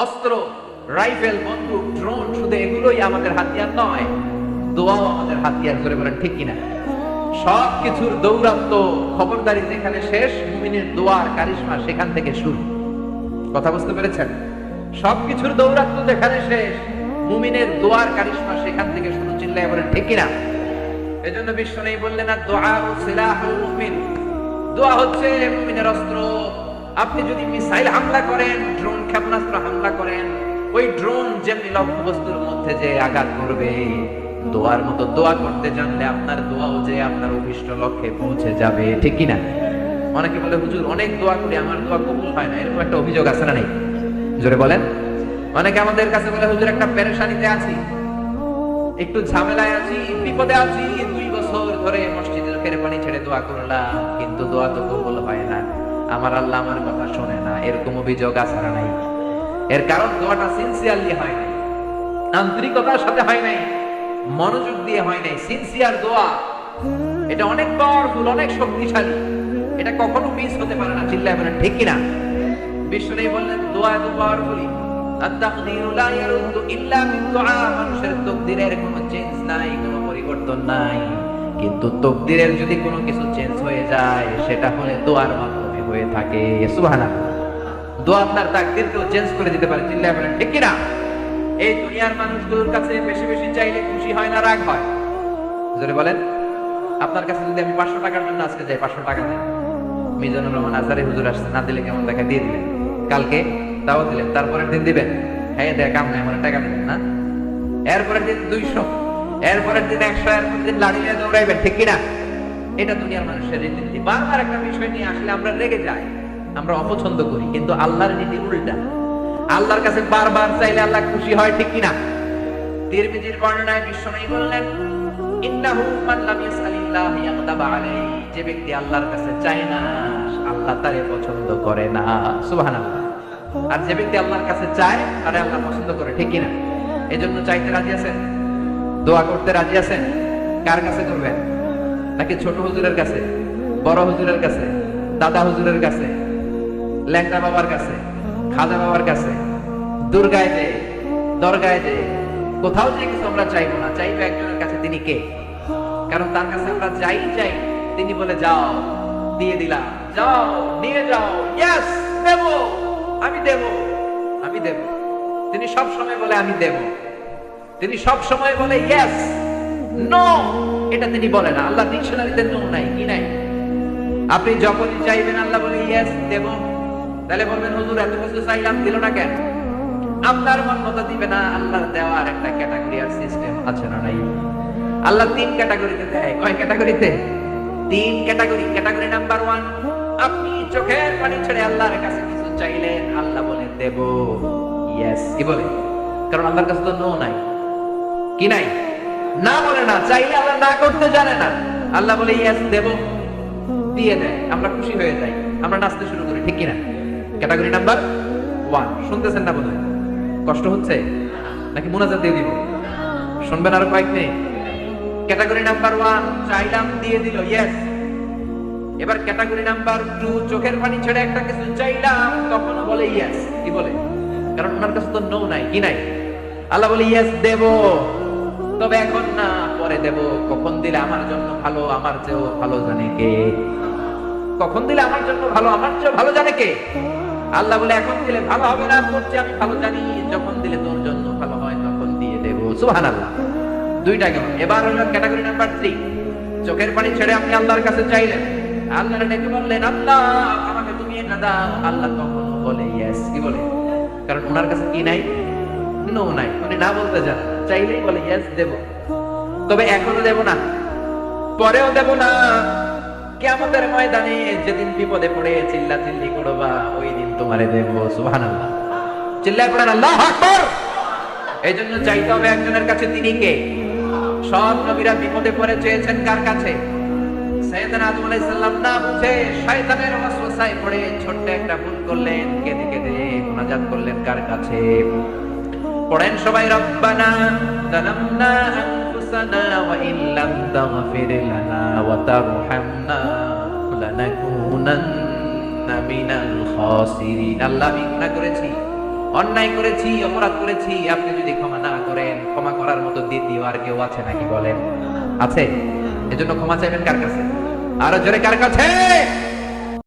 অস্ত্র, রাইফেল, বন্দুক, ড্রোন, শুধু এগুলোই আমাদের হাতিয়ার নয়, দোয়াও আমাদের হাতিয়ার। করে বলেন ঠিক কিনা? সবকিছুর দৌরাত্ম, খবরদারি যেখানে শেষ, মুমিনের দোয়ার কারিশমা সেখান থেকে শুরু। কথা বুঝতে পেরেছেন? সবকিছুর দৌরাত্ম যেখানে শেষ, মুমিনের দোয়ার কারিশমা সেখান থেকে শুরু। চিল্লায় বলেন ঠিক কিনা? এজন্য বিশ্বনবী বললেন, দোয়া সিলাহুল মুমিন, দোয়া হচ্ছে মুমিনের অস্ত্র। আপনি যদি মিসাইল হামলা করেন, ড্রোন ক্ষেপণাস্ত্র হামলা করেন, ওই ড্রোন যেমনি লক্ষ্যবস্তুর মধ্যে যে আঘাত করবে, দোয়ার মতো দোয়া করতে জানলে আপনার দোয়াও যে আপনার অভিষ্ট লক্ষ্যে পৌঁছে যাবে। ঠিক কিনা? অনেকে বলে, হুজুর অনেক দোয়া করি, আমার দোয়া কবুল হয় না, এরকম একটা অভিযোগ আছে না নেই? জোরে বলেন। অনেকে আমাদের কাছে বলে, হুজুর একটা পেরেশানিতে আছি, একটু ঝামেলায় আছি, বিপদে আছি, 2 বছর ধরে মসজিদের খেরে পানি ছেড়ে দোয়া করলাম, কিন্তু দোয়া তো কবুল হয় না, আমার আল্লাহ আমার কথা শোনে না। এরকম অভিযোগ আছে না নাই? এর কারণ দোয়াটা সিনসিয়ারলি হয় নাই, আন্তরিকতার সাথে হয় নাই, মনোযোগ দিয়ে হয় নাই। সিনসিয়ার দোয়া এটা অনেক পাওয়ারফুল, অনেক শক্তিশালী, এটা কখনো মিস হতে পারে না। চিল্লায় বলেন ঠিক কিনা? বিশ্বনবী বললেন, দোয়া এত পাওয়ারফুলি, আত-তাকদীরু লা ইয়ারুদ্দু ইল্লা বিদ-দুআ। মানুষের তকদিরের কোনো চেঞ্জ নাই, কোনো পরিবর্তন নাই, কিন্তু তকদিরের যদি কোনো কিছু চেঞ্জ হয়ে যায়, সেটা হলে দোয়ার মাধ্যমে হয়ে থাকে। সুবহানাল্লাহ। দোয়া আপনার তাকদীরকেও চেঞ্জ করে দিতে পারে। চিল্লায় বলেন ঠিক কিনা? এই দুনিয়ার মানুষগুলোর কাছে বেশি বেশি চাইলে খুশি হয় না রাগ হয়? জোরে বলেন। আপনার কাছে যদি আমি 500 টাকার জন্য আজকে যাই, 500 টাকা দেন, মিজানুর রহমান আজারে হুজুর আসছে, না দিলে কেমন দেখা দিয়ে দিলেন, কালকে তাও দিলেন, তারপরের দিন দিবেন, হ্যাঁ দেখ কাম নাই, আমার টাকা দিবেন না, এরপরের দিন 200, এরপরের দিন 100, এরপরের দিন লাড়ি নিয়ে দৌড়াইবেন। ঠিক কিনা? এটা দুনিয়ার মানুষের রীতি। বারবার একটা বিষয় নিয়ে আসলে আমরা রেগে যাই, আমরা অপছন্দ করি, কিন্তু আল্লাহর নীতি উল্টা। আল্লাহর কাছে বারবার চাইলে আল্লাহ খুশি হয়। ঠিক কিনা? তিরমিজির বর্ণনায় বিশ্বনবী বললেন, ইন্নাহু মান লাম ইয়াসআলিল্লাহ ইয়াগদাব আলাইহি, যে ব্যক্তি আল্লাহর কাছে চায় না, আল্লাহ তারে পছন্দ করে না। সুবহানাল্লাহ। আর যে ব্যক্তি আল্লাহর কাছে চায়, তারে আল্লাহ পছন্দ করে। ঠিক কিনা? এজন্য চাইতে রাজি আছেন, দোয়া করতে রাজি আছেন? কার কাছে করবেন? নাকি ছোট হুজুরের কাছে, বড় হুজুরের কাছে, দাদা হুজুরের কাছে, ল্যাংড়া বাবার কাছে, খাজা বাবার কাছে, দুর্গায় যে, দরগায় যে, কোথাও যে কিছু আমরা চাইবো না, চাইবো একজনের কাছে। তিনি কে? কারণ তার কাছে আমরা যাই চাই, তিনি বলে, যাও দিয়ে দিলাম, যাও নিয়ে যাও, ইয়েস দেব, আমি দেব, আমি দেব। তিনি সব সময় বলে আমি দেব, তিনি সব সময় বলে ইয়েস, নো এটা তিনি বলে না। আল্লাহ ডিকশনারিতে নো নাই, কি নাই? আপনি যখনই চাইবেন আল্লাহ বলে ইয়েস দেব। তাহলে বলবেন, হুজুর এত কিছু চাইলাম, দিল না কেন? আপনার মন মতো দিবে না। আল্লাহর দেওয়ার একটা ক্যাটাগরি আর সিস্টেম আছে না নাই? আল্লাহ 3 ক্যাটাগরিতে দেয়। কয় ক্যাটাগরিতে? 3 ক্যাটাগরি। ক্যাটাগরি নাম্বার 1, আপনি চোখের পানি ছেড়ে আল্লাহর কাছে কিছু চাইলেন, আল্লাহ বলে দেব, ইয়েস কি বলে? কারণ আল্লাহর কাছে তো নো নাই, কি নাই? না বলে না। চাইলে আল্লাহ না করতে জানে না, আল্লাহ বলে ইয়েস দেব, দিয়ে দেয়। আমরা খুশি হয়ে যাই, আমরা নাচতে শুরু করি। ঠিক কিনা? Category number 1। শুনতেছেন না বোধহয়? কষ্ট হচ্ছে নাকি মুনাজাত দিয়ে দিব? শুনবেন আরো কয়েক মিনিট। ক্যাটাগরি নাম্বার 1, চাইলাম দিয়ে দিল, ইয়েস। এবার ক্যাটাগরি নাম্বার 2, চোখের পানি ছেড়ে একটা কিছু চাইলাম, তখন বলে ইয়েস, কি বলে? কারণ ওনার কাছে তো নো নাই, কি নাই? আল্লাহ বলে ইয়েস দেব, তবে এখন না, পরে দেব। কখন দিলে আমার জন্য ভালো, আমার চেয়েও ভালো জানে কে? কখন দিলে আমার জন্য ভালো, আমার চেয়েও ভালো জানে কে? আল্লাহ বলে এখন দিলে ভালো হবে না, তোর চেয়ে আমি ভালো জানি, যখন দিলে তোর জন্য ভালো হয় তখন দিয়ে দেব। সুবহানাল্লাহ। 2টা গেল। এবার হলো ক্যাটাগরি নাম্বার 3, চোখের পানি ছেড়ে আপনি আল্লাহর কাছে চাইলেন, আল্লাহর ডেকে বললেন, আল্লাহ আমাকে তুমি এটা দাও। আল্লাহ তখন বলে ইয়েস, কি বলে? কারণ ওনার কাছে কি নাই? নো নাই। উনি না বলতে জানেন না, চাইলেই বলে ইয়েস দেব, তবে এখনো দেব না, পরেও দেব না। কিয়ামতের ময়দানে যেদিন বিপদে পড়ে চিল্লাচিল্লি করবা, ওই দিন তোমারে দেব। সুবহানাল্লাহ। চিল্লায় পড়েন আল্লাহু আকবার। এইজন্য চাইতে হবে একজনের কাছে। তিনি কে? সব নবীরা বিপদে পড়ে চেয়েছেন কার কাছে? সাইয়েদনা আদম আলাইহিস সালাম না বুঝে শয়তানের ওয়াসওয়াসায় পড়ে ছোট্ট একটা ভুল করলেন, কেঁদে কেঁদে মুনাজাত করলেন কার কাছে? পড়েন সবাই, রব্বানা যালামনা আনফুসানা ওয়া ইল্লাম তাগফির লানা ওয়া তারহামনা লানাকুনান্না মিনাল খাসিরিন। আল্লাহ, আমি গুনাহ করেছি, অন্যায় করেছি, অপরাধ করেছি, আপনি যদি ক্ষমা না করেন, ক্ষমা করার মতো দ্বিতীয় আর কেউ আছে নাকি বলেন? আছে? এজন্য ক্ষমা চাইবেন কার কাছে? আরো জোরে কার কাছে?